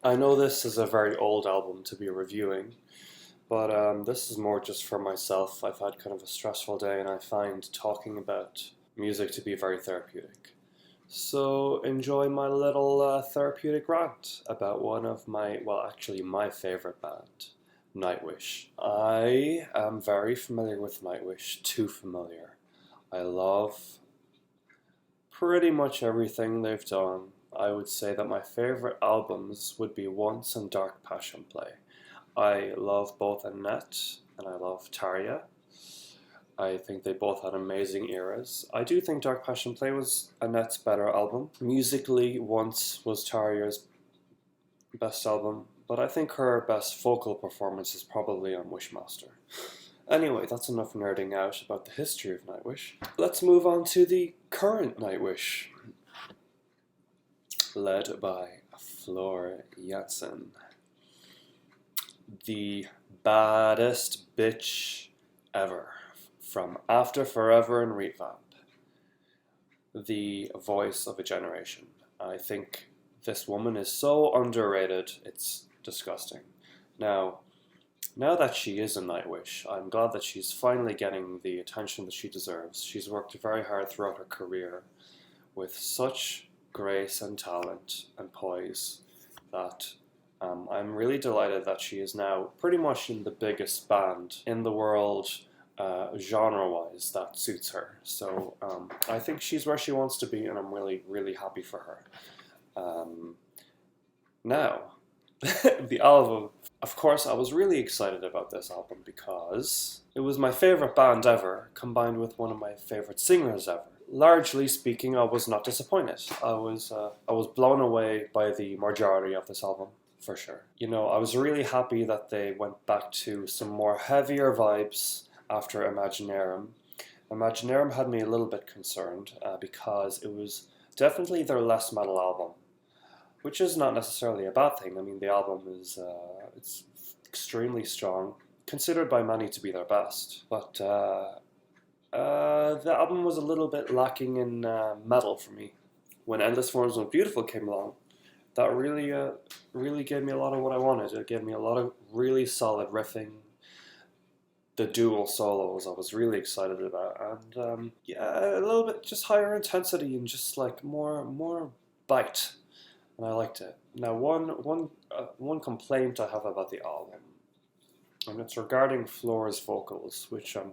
I know this is a very old album to be reviewing, but this is more just for myself. I've had kind of a stressful day and I find talking about music to be very therapeutic. So enjoy my little therapeutic rant about one of actually my favorite band, Nightwish. I am very familiar with Nightwish, too familiar. I love pretty much everything they've done. I would say that my favorite albums would be Once and Dark Passion Play. I love both Annette and I love Tarja. I think they both had amazing eras. I do think Dark Passion Play was Annette's better album. Musically, Once was Tarja's best album, but I think her best vocal performance is probably on Wishmaster. Anyway, that's enough nerding out about the history of Nightwish. Let's move on to the current Nightwish, led by Floor Jansen, the baddest bitch ever, from After Forever and Revamp, the voice of a generation. I think this woman is so underrated, it's disgusting. Now that she is in Nightwish, I'm glad that she's finally getting the attention that she deserves. She's worked very hard throughout her career with such grace and talent and poise that I'm really delighted that she is now pretty much in the biggest band in the world, genre-wise, that suits her. So I think she's where she wants to be, and I'm really, really happy for her. Now, the album. Of course, I was really excited about this album because it was my favorite band ever, combined with one of my favorite singers ever. Largely speaking, I was not disappointed. I was blown away by the majority of this album, for sure. You know, I was really happy that they went back to some more heavier vibes after Imaginarum. Imaginarum had me a little bit concerned because it was definitely their less metal album, which is not necessarily a bad thing. I mean, the album is it's extremely strong, considered by many to be their best. But the album was a little bit lacking in metal for me. When Endless Forms of Beautiful came along, that really gave me a lot of what I wanted. It gave me a lot of really solid riffing. The dual solos I was really excited about, and yeah, a little bit just higher intensity and just like more bite. And I liked it. Now, one complaint I have about the album, and it's regarding Floor's vocals, which I'm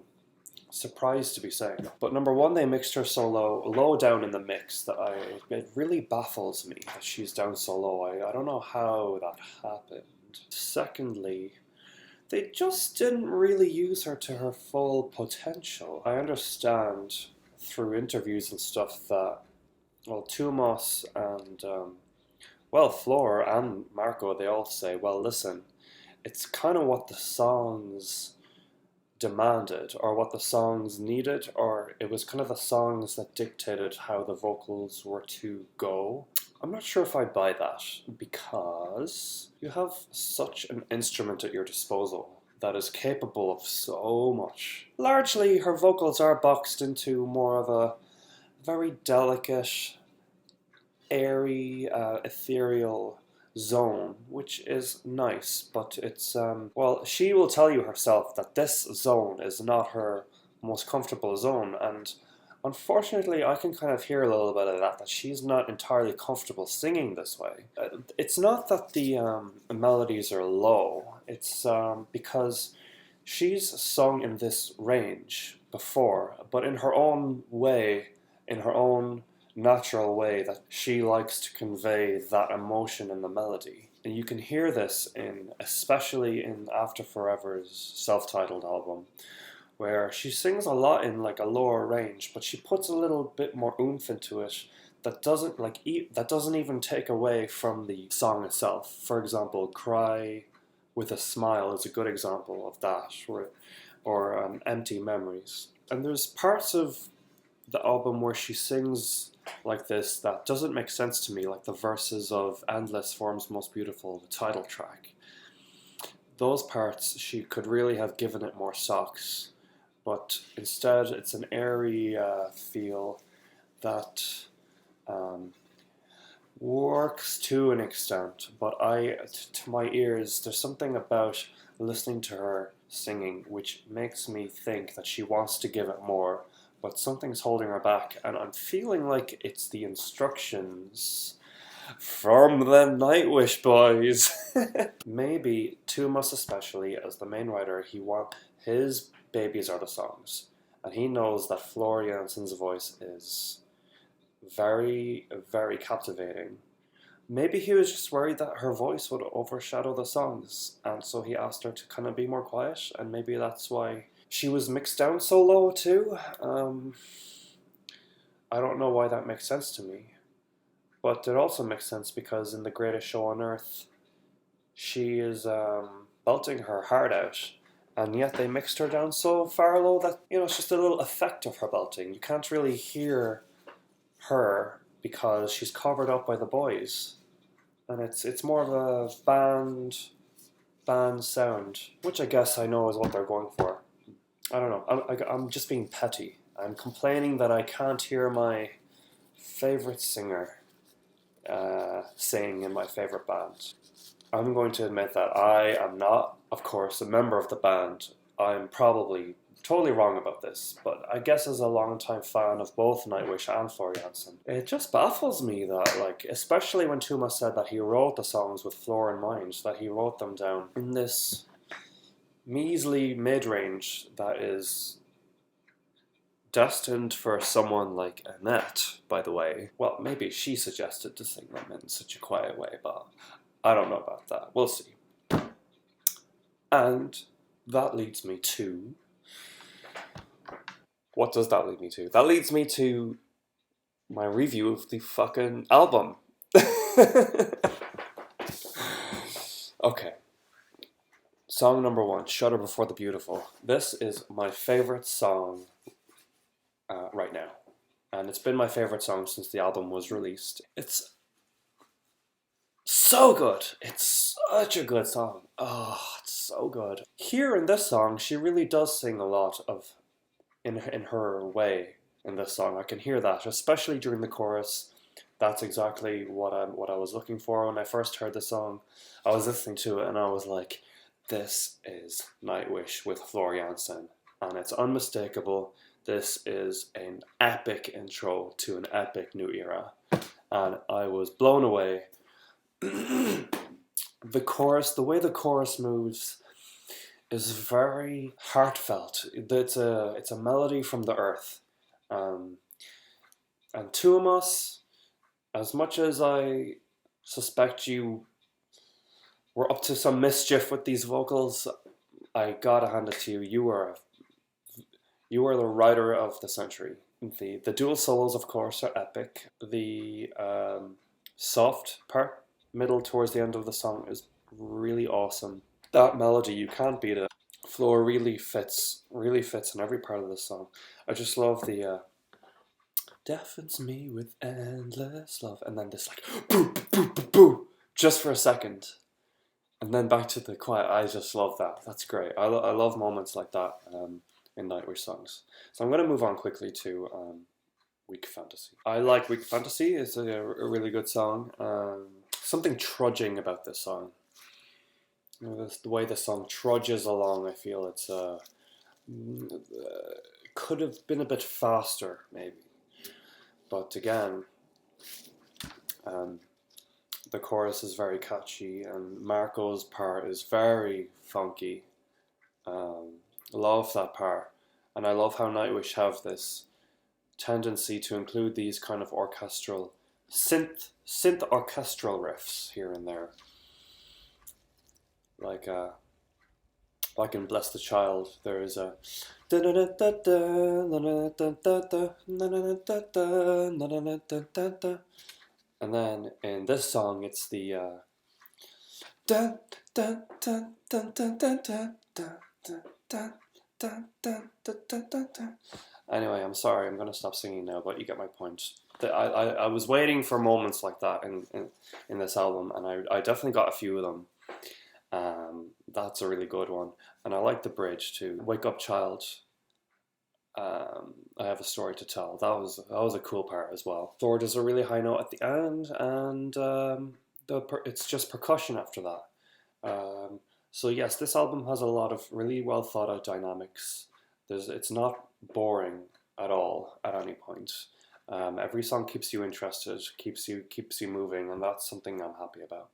surprised to be saying. But number one, they mixed her so low down in the mix that it really baffles me that she's down so low. I don't know how that happened. Secondly, they just didn't really use her to her full potential. I understand through interviews and stuff that, well, Tumos and Floor and Marco, they all say, well, listen, it's kind of what the songs demanded or what the songs needed, or it was kind of the songs that dictated how the vocals were to go. I'm not sure if I buy that because you have such an instrument at your disposal that is capable of so much. Largely, her vocals are boxed into more of a very delicate, airy, ethereal zone, which is nice, but it's, she will tell you herself that this zone is not her most comfortable zone, and unfortunately I can kind of hear a little bit of that she's not entirely comfortable singing this way. It's not that the melodies are low, it's because she's sung in this range before, but in her own way, in her own natural way that she likes to convey that emotion in the melody. And you can hear this especially in After Forever's self-titled album, where she sings a lot in like a lower range, but she puts a little bit more oomph into it that doesn't even take away from the song itself. For example, Cry with a Smile is a good example of that, or Empty Memories. And there's parts of the album where she sings like this that doesn't make sense to me, like the verses of Endless Forms Most Beautiful, the title track. Those parts, she could really have given it more socks, but instead it's an airy feel that works to an extent, but to my ears, there's something about listening to her singing which makes me think that she wants to give it more, but something's holding her back, and I'm feeling like it's the instructions from the Nightwish boys. Maybe Tumas, especially as the main writer, his babies are the songs, and he knows that Flora Jansen's voice is very, very captivating. Maybe he was just worried that her voice would overshadow the songs, and so he asked her to kind of be more quiet, and maybe that's why she was mixed down so low too. I don't know why that makes sense to me, but it also makes sense because in The Greatest Show on Earth, she is belting her heart out, and yet they mixed her down so far low that, it's just a little effect of her belting. You can't really hear her because she's covered up by the boys, and it's more of a band sound, which I guess I know is what they're going for. I don't know. I'm just being petty. I'm complaining that I can't hear my favorite singer sing in my favorite band. I'm going to admit that I am not, of course, a member of the band. I'm probably totally wrong about this, but I guess as a longtime fan of both Nightwish and Flora Jansen, it just baffles me that, especially when Tuma said that he wrote the songs with Flora in mind, that he wrote them down in this measly mid-range that is destined for someone like Annette, by the way. Well, maybe she suggested to sing them in such a quiet way, but I don't know about that. We'll see. And that leads me to... What does that lead me to? That leads me to my review of the fucking album. Okay. Song number 1, Shudder Before the Beautiful. This is my favorite song right now. And it's been my favorite song since the album was released. It's so good. It's such a good song. Oh, it's so good. Here in this song, she really does sing a lot of in her way in this song. I can hear that, especially during the chorus. That's exactly what I was looking for when I first heard the song. I was listening to it and I was like, this is Nightwish with Flora Jansen, and it's unmistakable. This is an epic intro to an epic new era, and I was blown away. The chorus, the way the chorus moves, is very heartfelt. It's a melody from the earth, and Tuomas, as much as I suspect you were up to some mischief with these vocals, I gotta hand it to you. You are the writer of the century. The dual solos, of course, are epic. The soft part, middle towards the end of the song, is really awesome. That melody, you can't beat it. Floor really fits in every part of the song. I just love the deafens me with endless love, and then this boo, boo, boo, boo, boo, just for a second, and then back to the quiet. I just love that. That's great. I love moments like that in Nightwish songs. So I'm going to move on quickly to Weak Fantasy. I like Weak Fantasy. It's a really good song. Something trudging about this song. The way the song trudges along, I feel it's could have been a bit faster, maybe. But again, the chorus is very catchy, and Marco's part is very funky. Love that part, and I love how Nightwish have this tendency to include these kind of orchestral synth orchestral riffs here and there. Like in Bless the Child, there is a and then in this song it's the anyway, I'm sorry, I'm gonna stop singing now, but you get my point. I was waiting for moments like that in this album, and I definitely got a few of them. That's a really good one, and I like the bridge too. Wake up, child. I have a story to tell. That was a cool part as well. Thor does a really high note at the end, and it's just percussion after that. So yes, this album has a lot of really well thought out dynamics. It's not boring at all at any point. Every song keeps you interested, keeps you moving, and that's something I'm happy about.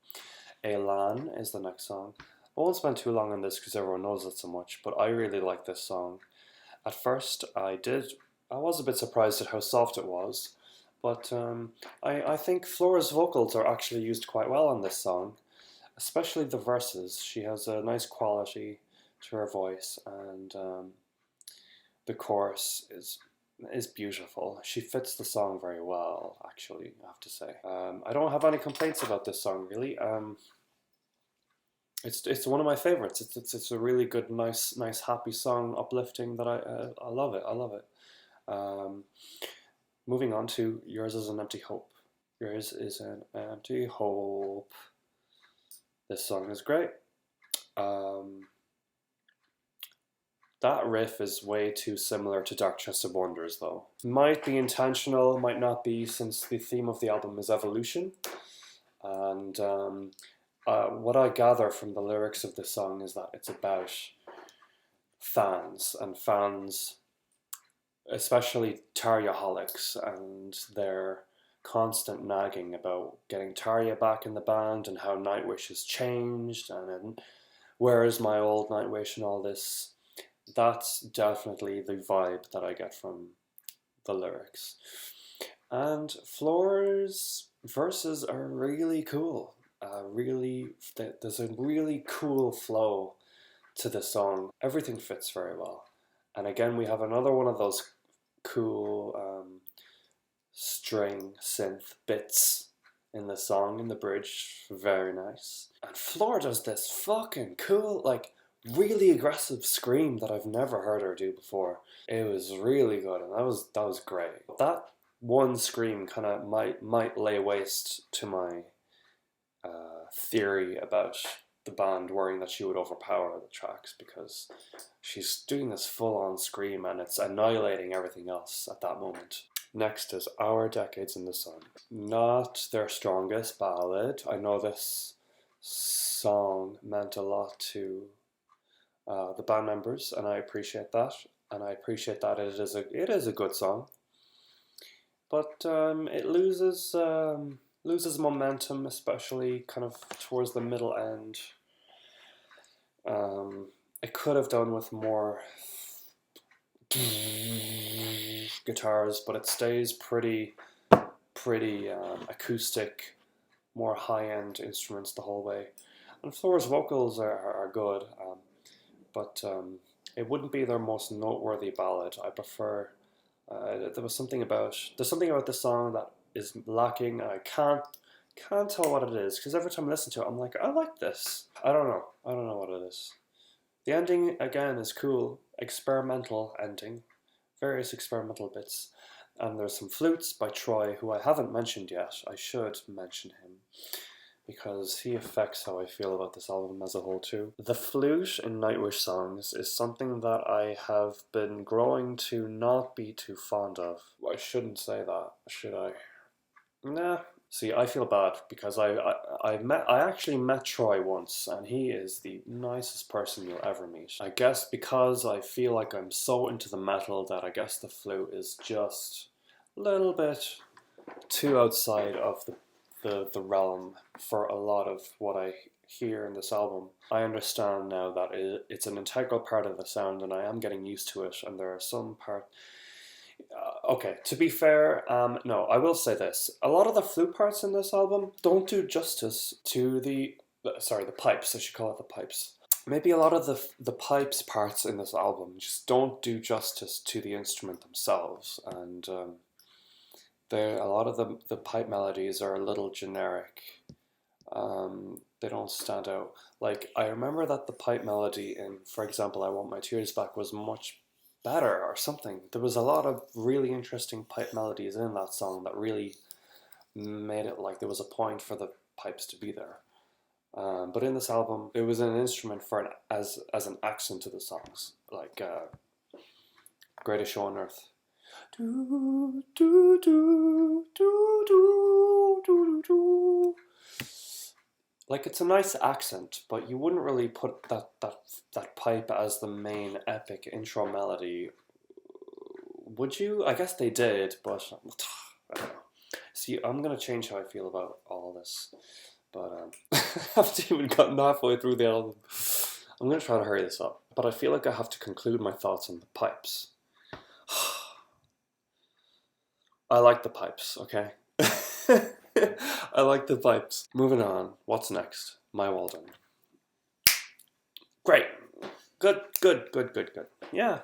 Elan is the next song. I won't spend too long on this because everyone knows it so much, but I really like this song. At first, I was a bit surprised at how soft it was, but I think Flora's vocals are actually used quite well on this song, especially the verses. She has a nice quality to her voice, and the chorus is beautiful. She fits the song very well, actually, I have to say. I don't have any complaints about this song, really. It's one of my favorites. It's a really good, nice happy song, uplifting that I love it. I love it. Um, Moving on to Yours is an Empty Hope. Yours is an Empty Hope. This song is great. That riff is way too similar to Dark Twisted Wonders, though. Might be intentional, might not be, since the theme of the album is evolution. And what I gather from the lyrics of this song is that it's about fans, and fans, especially Taryaholics, and their constant nagging about getting Tarya back in the band and how Nightwish has changed and where is my old Nightwish and all this. That's definitely the vibe that I get from the lyrics. And Floor's verses are really cool. There's a really cool flow to the song. Everything fits very well. And again, we have another one of those cool string synth bits in the song, in the bridge. Very nice. And Floor does this fucking cool, like, really aggressive scream that I've never heard her do before. It was really good, and that was great. That one scream kind of might lay waste to my theory about the band worrying that she would overpower the tracks, because she's doing this full-on scream and it's annihilating everything else at that moment. Next is Our Decades in the Sun. Not their strongest ballad. I know this song meant a lot to the band members, and I appreciate that. And I appreciate that it is a good song, but it loses momentum, especially kind of towards the middle end. It could have done with more guitars, but it stays pretty acoustic, more high-end instruments the whole way. And Floor's vocals are good, but it wouldn't be their most noteworthy ballad. I prefer. There's something about the song that is lacking, and I can't tell what it is, because every time I listen to it, I'm like, I like this. I don't know what it is. The ending again is cool, experimental ending, various experimental bits, and there's some flutes by Troy, who I haven't mentioned yet. I should mention him, because he affects how I feel about this album as a whole too. The flute in Nightwish songs is something that I have been growing to not be too fond of. I shouldn't say that, should I? Nah. See, I feel bad because I actually met Troy once, and he is the nicest person you'll ever meet. I guess because I feel like I'm so into the metal that I guess the flute is just a little bit too outside of the realm for a lot of what I hear in this album. I understand now that it's an integral part of the sound, and I am getting used to it, and there are some parts. Okay, to be fair, no, I will say this. A lot of the flute parts in this album don't do justice to the pipes, I should call it the pipes. Maybe a lot of the pipes parts in this album just don't do justice to the instrument themselves, and a lot of the pipe melodies are a little generic. They don't stand out. Like, I remember that the pipe melody in, for example, I Want My Tears Back was much better or something. There was a lot of really interesting pipe melodies in that song that really made it like there was a point for the pipes to be there. But in this album, it was an instrument as an accent to the songs. Like Greatest Show on Earth. Do, do, do, do, do, do, do. Like, it's a nice accent, but you wouldn't really put that pipe as the main epic intro melody, would you? I guess they did, but I don't know. See, I'm gonna change how I feel about all of this, but I haven't even gotten halfway through the album. I'm gonna try to hurry this up, but I feel like I have to conclude my thoughts on the pipes. I like the pipes, okay? I like the pipes. Moving on, what's next? My Walden. Great. Good. Yeah.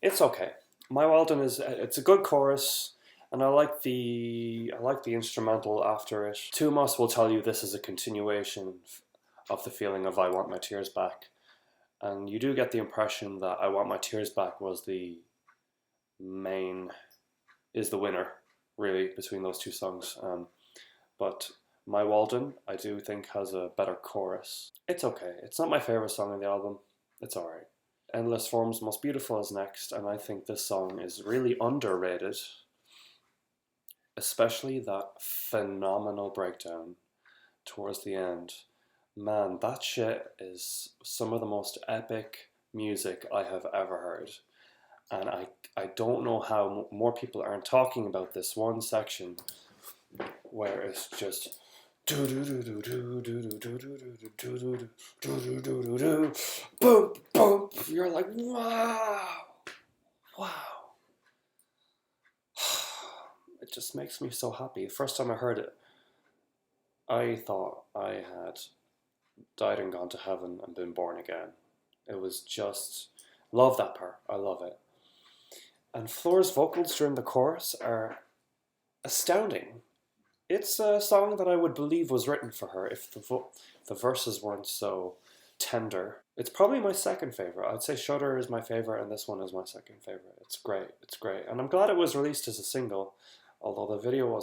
It's okay. My Walden it's a good chorus, and I like the instrumental after it. Tumas will tell you this is a continuation of the feeling of I Want My Tears Back. And you do get the impression that I Want My Tears Back was the winner, really, between those two songs. But My Walden, I do think, has a better chorus. It's okay. It's not my favourite song on the album. It's alright. Endless Forms Most Beautiful is next, and I think this song is really underrated. Especially that phenomenal breakdown towards the end. Man, that shit is some of the most epic music I have ever heard. And I don't know how more people aren't talking about this one section where it's just boom, boom. You're like, wow. It just makes me so happy. The first time I heard it, I thought I had died and gone to heaven and been born again. It was just, love that part. I love it. And Floor's vocals during the chorus are astounding. It's a song that I would believe was written for her if the verses weren't so tender. It's probably my second favourite. I'd say Shudder is my favourite and this one is my second favourite. It's great. And I'm glad it was released as a single, although the video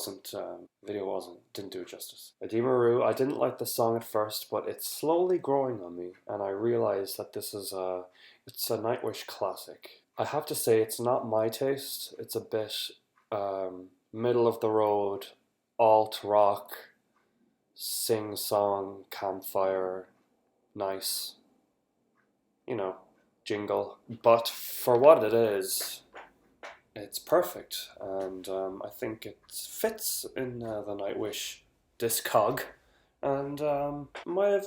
didn't do it justice. Adimaru, I didn't like the song at first, but it's slowly growing on me, and I realised that this is it's a Nightwish classic. I have to say it's not my taste. It's a bit middle of the road, alt rock, sing song, campfire, nice, jingle. But for what it is, it's perfect, and I think it fits in the Nightwish discog, and might have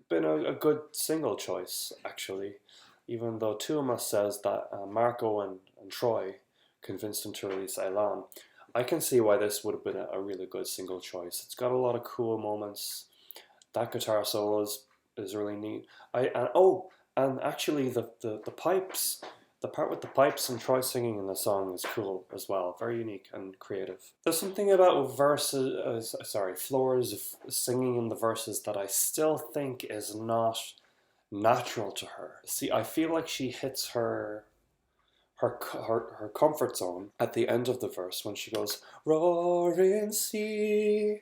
been a good single choice, actually, even though Tuomas says that Marco and Troy convinced him to release Elan. I can see why this would have been a really good single choice. It's got a lot of cool moments. That guitar solo is really neat. And actually the pipes, the part with the pipes and Troy singing in the song is cool as well. Very unique and creative. There's something about Floor's singing in the verses that I still think is not natural to her. See, I feel like she hits her comfort zone at the end of the verse when she goes, roaring sea.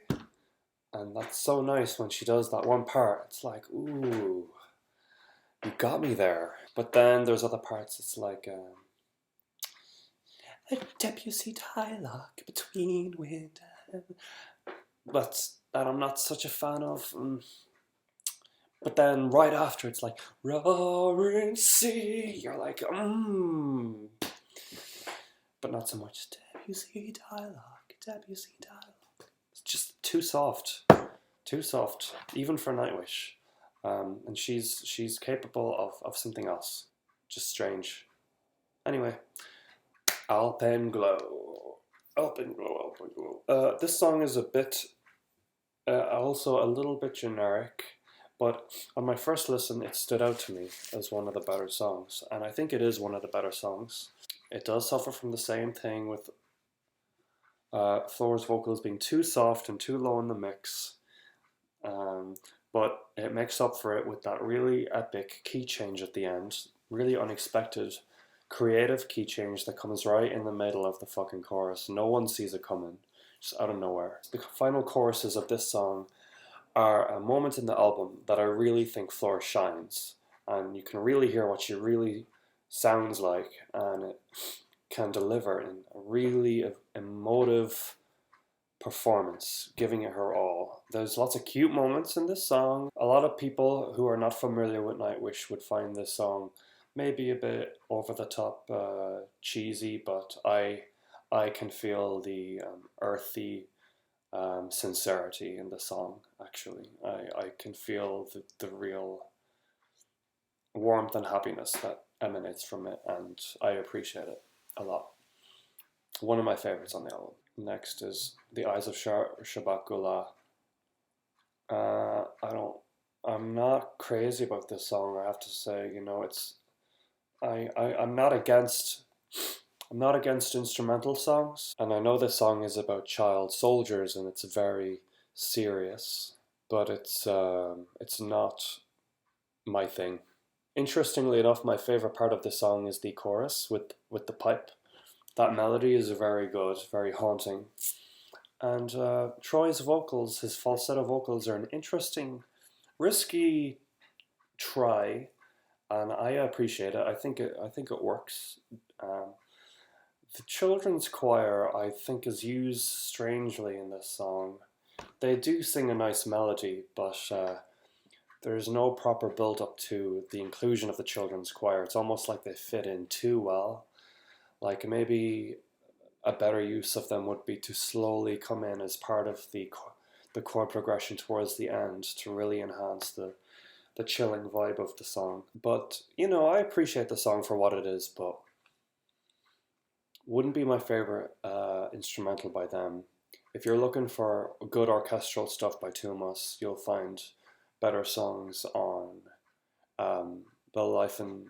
And that's so nice when she does that one part. It's like, ooh, you got me there. But then there's other parts, it's like a Debussy dialogue between wind and... that I'm not such a fan of. But then right after it's like, roaring sea. You're like, But not so much Debussy dialogue. It's just too soft, even for Nightwish. And she's capable of something else, just strange. Anyway, Alpenglow. This song is a bit, also a little bit generic, but on my first listen, it stood out to me as one of the better songs, and I think it is one of the better songs. It does suffer from the same thing with Floor's vocals being too soft and too low in the mix, but it makes up for it with that really epic key change at the end, really unexpected, creative key change that comes right in the middle of the fucking chorus. No one sees it coming, just out of nowhere. The final choruses of this song are a moment in the album that I really think Floor shines, and you can really hear what she really sounds like, and it can deliver in a really emotive performance, giving it her all. There's lots of cute moments in this song. A lot of people who are not familiar with Nightwish would find this song maybe a bit over the top, cheesy, but I can feel the earthy sincerity in the song. Actually, I can feel the real warmth and happiness that emanates from it, and I appreciate it a lot. One of my favorites on the album. Next is The Eyes of Shabakula. I'm not crazy about this song, I have to say. You know, I'm not against instrumental songs, and I know this song is about child soldiers and it's very serious, but it's not my thing. Interestingly enough, my favorite part of the song is the chorus with the pipe. That melody is very good, very haunting. And Troy's vocals, his falsetto vocals, are an interesting, risky try, and I appreciate it. I think it works. The children's choir, I think, is used strangely in this song. They do sing a nice melody, but there's no proper build up to the inclusion of the children's choir. It's almost like they fit in too well. Like maybe a better use of them would be to slowly come in as part of the chord progression towards the end to really enhance the chilling vibe of the song. But, you know, I appreciate the song for what it is, but wouldn't be my favorite instrumental by them. If you're looking for good orchestral stuff by Tumas, you'll find better songs on The Life and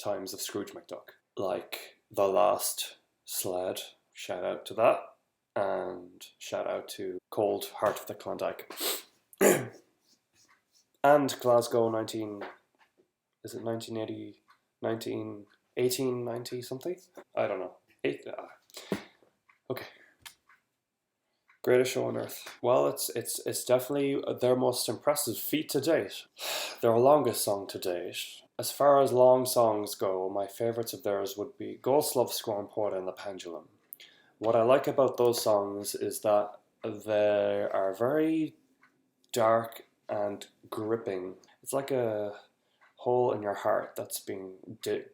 Times of Scrooge McDuck, like The Last Sled. Shout out to that, and shout out to Cold Heart of the Klondike. And Glasgow 1980, 1890 something? I don't know. Okay. Greatest Show on Earth. Well, it's definitely their most impressive feat to date. Their longest song to date. As far as long songs go, my favourites of theirs would be Ghost Love Scorn Poet and The Pendulum. What I like about those songs is that they are very dark and gripping. It's like a hole in your heart that's being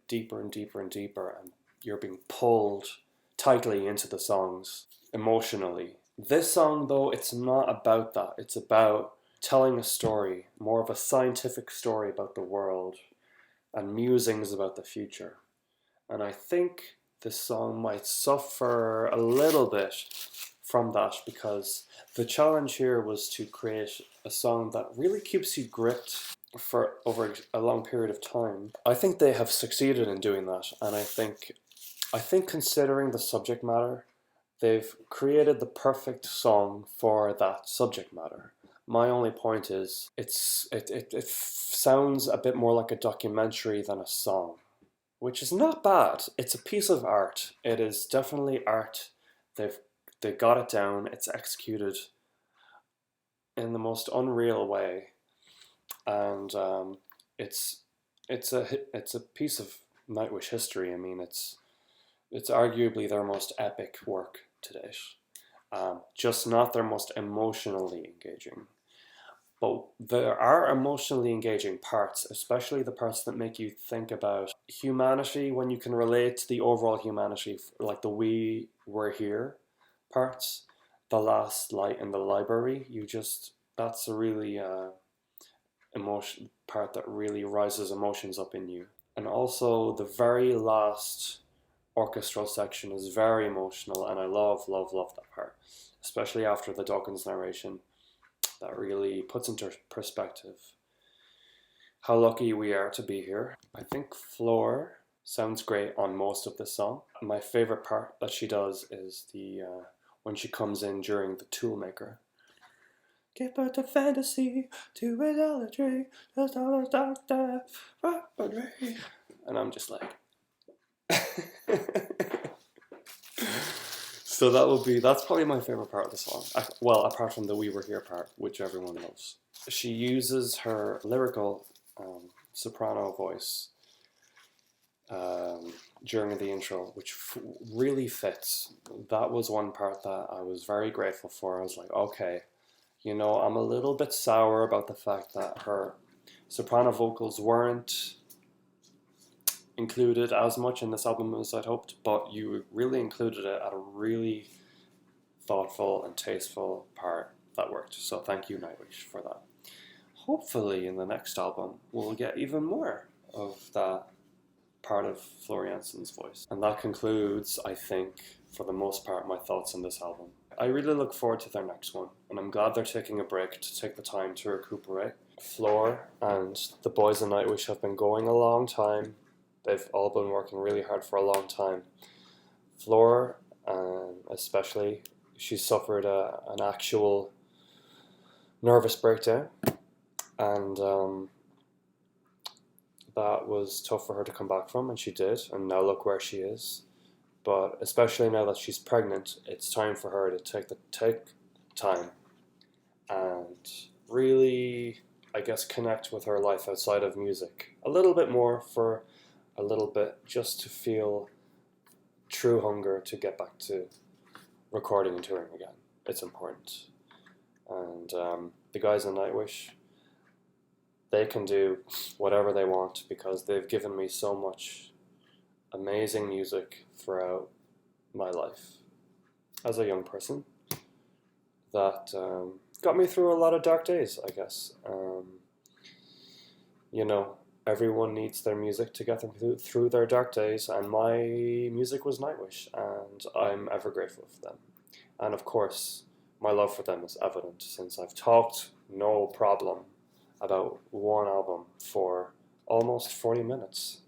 deeper and deeper and deeper, and you're being pulled tightly into the songs emotionally. This song, though, it's not about that. It's about telling a story, more of a scientific story about the world and musings about the future. And I think this song might suffer a little bit from that, because the challenge here was to create a song that really keeps you gripped for over a long period of time. I think they have succeeded in doing that, and I think considering the subject matter, they've created the perfect song for that subject matter. My only point is it sounds a bit more like a documentary than a song, which is not bad. It's a piece of art. It is definitely art. They got it down. It's executed in the most unreal way, and it's a piece of Nightwish history. I mean, it's arguably their most epic work to date. Just not their most emotionally engaging. But there are emotionally engaging parts, especially the parts that make you think about humanity when you can relate to the overall humanity, like the "we were here" parts, the last light in the library. That's a really emotion part that really rises emotions up in you. And also the very last orchestral section is very emotional, and I love that part, especially after the Dawkins narration. That really puts into perspective how lucky we are to be here. I think Floor sounds great on most of the song. My favorite part that she does is the when she comes in during the Toolmaker. Give birth to fantasy, to idolatry, just all the doctor, and I'm just like so that's probably my favorite part of the song. Well, apart from the "We Were Here" part, which everyone loves. She uses her lyrical soprano voice during the intro, which really fits. That was one part that I was very grateful for. I was like, okay, I'm a little bit sour about the fact that her soprano vocals weren't included as much in this album as I'd hoped, but you really included it at a really thoughtful and tasteful part that worked. So thank you, Nightwish, for that. Hopefully in the next album we'll get even more of that part of Floor Jansen's voice. And that concludes, I think, for the most part, my thoughts on this album. I really look forward to their next one, and I'm glad they're taking a break to take the time to recuperate. Floor and the boys in Nightwish have been going a long time. They've all been working really hard for a long time. Floor, especially, she suffered an actual nervous breakdown, and that was tough for her to come back from, and she did, and now look where she is. But especially now that she's pregnant, it's time for her to take time and really, I guess, connect with her life outside of music a little bit more for a little bit, just to feel true hunger to get back to recording and touring again. It's important. And the guys in Nightwish, they can do whatever they want because they've given me so much amazing music throughout my life as a young person that got me through a lot of dark days, I guess. Everyone needs their music to get them through their dark days, and my music was Nightwish, and I'm ever grateful for them. And of course, my love for them is evident since I've talked no problem about one album for almost 40 minutes.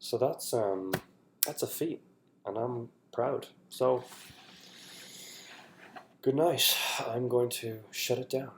So that's a feat, and I'm proud. So, good night. I'm going to shut it down.